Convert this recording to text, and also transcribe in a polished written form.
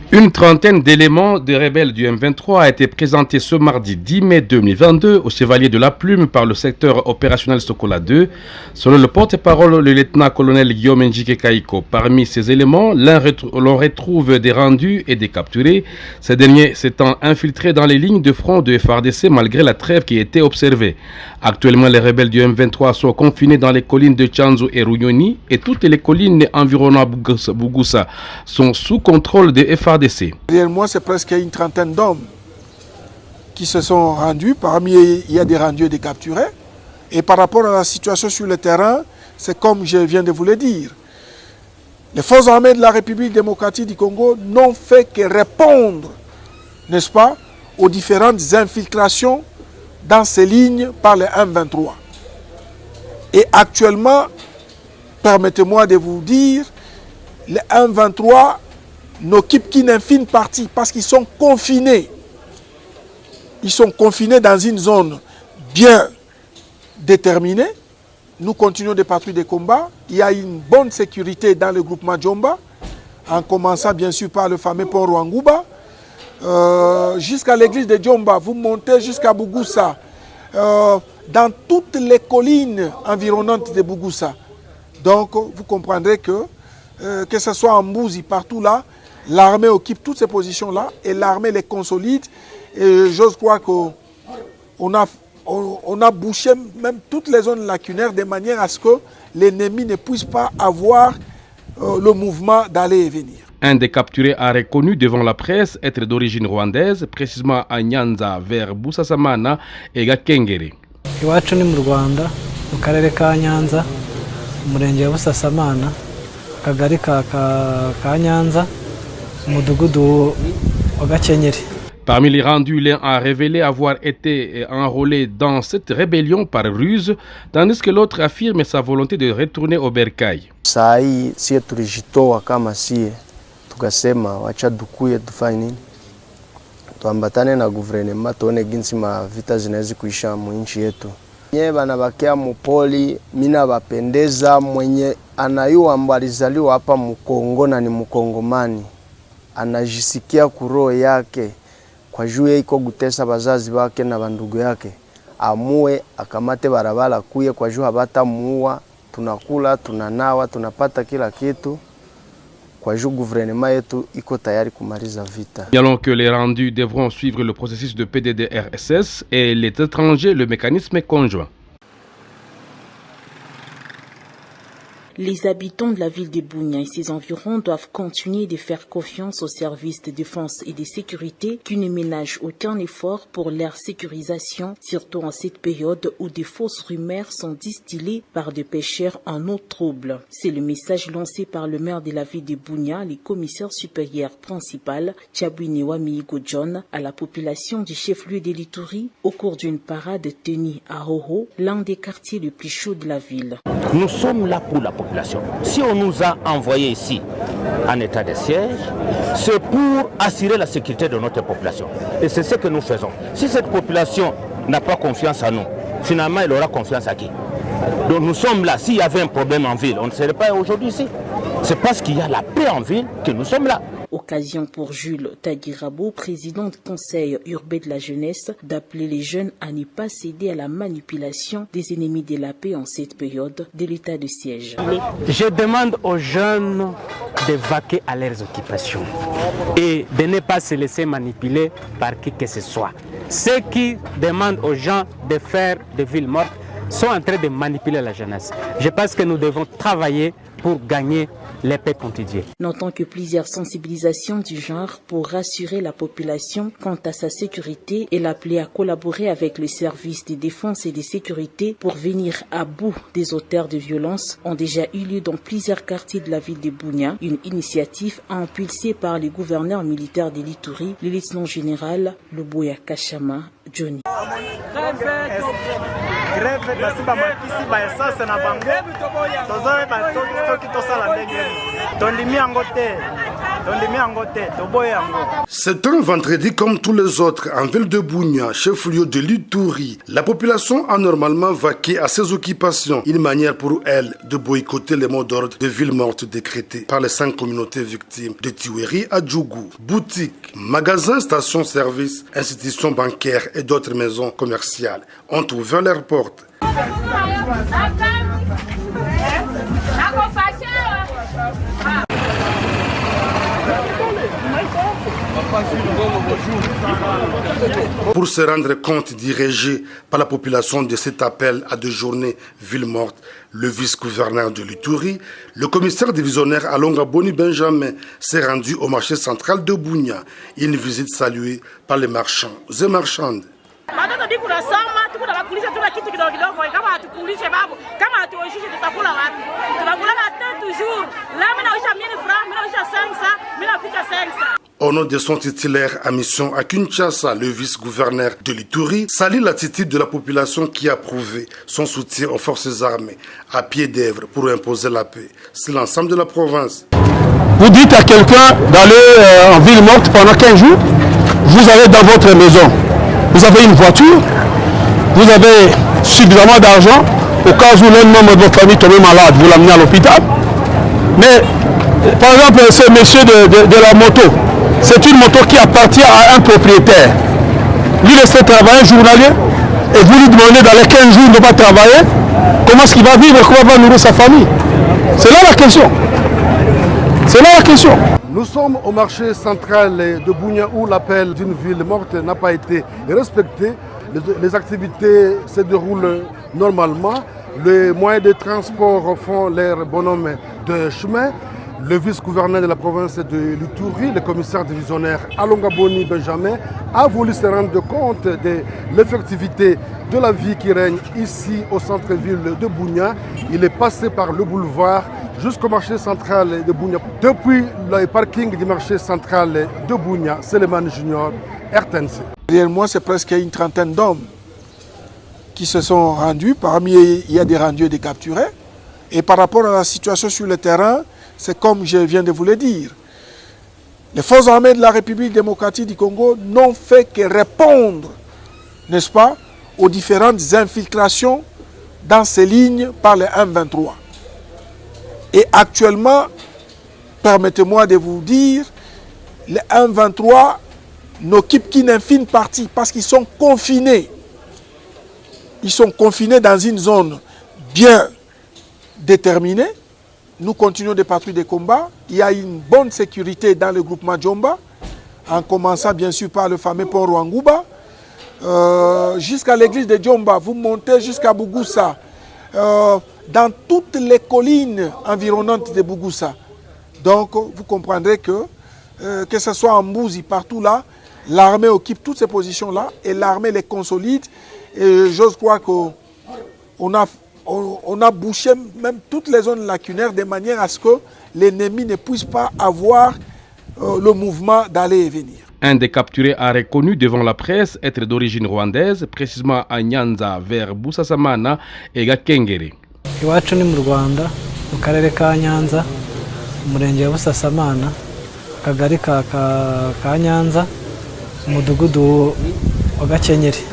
Une trentaine d'éléments des rebelles du M23 a été présenté ce mardi 10 mai 2022 au Chevalier de la Plume par le secteur opérationnel Sokola 2. Selon le porte-parole, le lieutenant-colonel Guillaume Njike Kaiko. Parmi ces éléments, l'on retrouve des rendus et des capturés. Ces derniers s'étant infiltrés dans les lignes de front de FARDC malgré la trêve qui était observée. Actuellement, les rebelles du M23 sont confinés dans les collines de Tchanzu et Runyoni et toutes les collines environnant Bougussa sont sous contrôle de FARDC. Derrière moi, c'est presque une trentaine d'hommes qui se sont rendus. Parmi eux, il y a des rendus et des capturés. Et par rapport à la situation sur le terrain, c'est comme je viens de vous le dire. Les forces armées de la République démocratique du Congo n'ont fait que répondre, n'est-ce pas, aux différentes infiltrations dans ces lignes par les M23. Et actuellement, permettez-moi de vous dire, les M23 n'occupent qu'une infime partie parce qu'ils sont confinés. Ils sont confinés dans une zone bien déterminée. Nous continuons des patrouilles de combat. Il y a une bonne sécurité dans le groupement Djomba, en commençant bien sûr par le fameux pont Rwangouba. Jusqu'à l'église de Djomba, vous montez jusqu'à Bougussa, dans toutes les collines environnantes de Bougussa. Donc vous comprendrez que ce soit en Mbouzi, partout là, l'armée occupe toutes ces positions-là et l'armée les consolide. Et j'ose croire qu'on a bouché même toutes les zones lacunaires de manière à ce que l'ennemi ne puisse pas avoir le mouvement d'aller et venir. Un des capturés a reconnu devant la presse être d'origine rwandaise, précisément à Nyanza vers Busasamana et Gakengere. Iwacu ni mu Rwanda, mu karere ka Nyanza, umurenge wa Busasamana, akagari ka Nyanza, umudugudu wa Gakenyeri. Parmi les rendus, l'un a révélé avoir été enrôlé dans cette rébellion par ruse, tandis que l'autre affirme sa volonté de retourner au Bercail. Saa hii sie tulijitoa kama sie tukasema wacha dukuye tufanye nini, tuambatane na guvernema tuone jinsi mavita zinaweza kuisha mu nchi yetu. Nyewe banabakia mupoli, mina bapendeza, mwenye anayua mbalizaliwa hapa Mkongo na ni Mkongomani, anajisikia kuroho yake kwa juu iko gutesa bazazi bake na bandugu yake, amue akamate barabara kuye kwa juu habata muua, tunakula, tunanawa, tunapata kila kitu. Kwa juu gouvernement yetu iko tayari kumaliza vita. Alors que les rendus devront suivre le processus de PDDRSS et les étrangers le mécanisme conjoint. Les habitants de la ville de Bunia et ses environs doivent continuer de faire confiance aux services de défense et de sécurité qui ne ménagent aucun effort pour leur sécurisation, surtout en cette période où de fausses rumeurs sont distillées par des pêcheurs en eau trouble. C'est le message lancé par le maire de la ville de Bunia, le commissaire supérieur principal, Tchabouinewa Miigo John, à la population du chef-lieu de l'Ituri au cours d'une parade tenue à Hoho, l'un des quartiers les plus chauds de la ville. Nous sommes là pour la population. Si on nous a envoyés ici en état de siège, c'est pour assurer la sécurité de notre population. Et c'est ce que nous faisons. Si cette population n'a pas confiance en nous, finalement, elle aura confiance à qui? Donc nous sommes là. S'il y avait un problème en ville, on ne serait pas aujourd'hui ici. C'est parce qu'il y a la paix en ville que nous sommes là. Occasion pour Jules Taguirabo, président du conseil urbain de la jeunesse, d'appeler les jeunes à ne pas céder à la manipulation des ennemis de la paix en cette période de l'état de siège. Je demande aux jeunes de vaquer à leurs occupations et de ne pas se laisser manipuler par qui que ce soit. Ceux qui demandent aux gens de faire des villes mortes sont en train de manipuler la jeunesse. Je pense que nous devons travailler pour gagner les paix quotidiennes. Notons que plusieurs sensibilisations du genre pour rassurer la population quant à sa sécurité et l'appeler à collaborer avec le service de défense et de sécurité pour venir à bout des auteurs de violences ont déjà eu lieu dans plusieurs quartiers de la ville de Bunia, une initiative impulsée par le gouverneur militaire de l'Ituri, le lieutenant général Luboya Kashama Johnny. Greve basiba makisi ba essence na bango tozoe ba toki tosala ndenge tondimi yango te C'est un vendredi comme tous les autres en ville de Bunia, chef-lieu de l'Ituri. La population a normalement vaqué à ses occupations, une manière pour elle de boycotter les mots d'ordre de ville morte décrétés par les 5 communautés victimes de tueries à Djougou. Boutiques, magasins, stations-service, institutions bancaires et d'autres maisons commerciales ont ouvert leurs portes. Pour se rendre compte dirigé par la population de cet appel à 2 journées ville morte, le vice-gouverneur de l'Ituri, le commissaire divisionnaire Alonga Boni Benjamin s'est rendu au marché central de Bunia, une visite saluée par les marchands et marchandes. Au nom de son titulaire à mission à Kinshasa, le vice-gouverneur de l'Ituri salue l'attitude de la population qui a prouvé son soutien aux forces armées à pied d'œuvre pour imposer la paix. C'est l'ensemble de la province. Vous dites à quelqu'un d'aller en ville morte pendant 15 jours, vous allez dans votre maison, vous avez une voiture, vous avez suffisamment d'argent au cas où l'un membre de votre famille tombe malade, vous l'amenez à l'hôpital. Mais par exemple, ce monsieur de la moto, c'est une moto qui appartient à un propriétaire. Lui laisse travailler journalier et vous lui demandez dans les 15 jours de ne pas travailler, comment est-ce qu'il va vivre, comment il va nourrir sa famille? C'est là la question. C'est là la question. Nous sommes au marché central de Bunia où l'appel d'une ville morte n'a pas été respecté. Les activités se déroulent normalement. Les moyens de transport font leur bonhomme de chemin. Le vice-gouverneur de la province de l'Ituri, le commissaire divisionnaire Alonga Boni Benjamin, a voulu se rendre compte de l'effectivité de la vie qui règne ici au centre-ville de Bunia. Il est passé par le boulevard jusqu'au marché central de Bunia. Depuis le parking du marché central de Bunia, Seleman Junior, RTNC. Derrière moi, c'est presque une trentaine d'hommes qui se sont rendus. Parmi eux, il y a des rendus et des capturés. Et par rapport à la situation sur le terrain, c'est comme je viens de vous le dire. Les forces armées de la République démocratique du Congo n'ont fait que répondre, n'est-ce pas, aux différentes infiltrations dans ces lignes par les M23. Et actuellement, permettez-moi de vous dire, les M23 n'occupent qu'une infime partie parce qu'ils sont confinés. Ils sont confinés dans une zone bien déterminée. Nous continuons des patrouilles de combat. Il y a une bonne sécurité dans le groupement Djomba, en commençant bien sûr par le fameux pont Rwangouba, jusqu'à l'église de Djomba. Vous montez jusqu'à Bougussa, dans toutes les collines environnantes de Bougussa. Donc vous comprendrez que ce soit en Mbouzi, partout là, l'armée occupe toutes ces positions-là et l'armée les consolide. Et j'ose croire qu'on a bouché même toutes les zones lacunaires de manière à ce que l'ennemi ne puisse pas avoir le mouvement d'aller et venir. Un des capturés a reconnu devant la presse être d'origine rwandaise, précisément à Nyanza vers Busasamana et Gakengere. Iwacu ni mu Rwanda, mu karere ka Nyanza, umurenge wa Busasamana, akagari ka Nyanza, umudugudu wa Gakenyeri.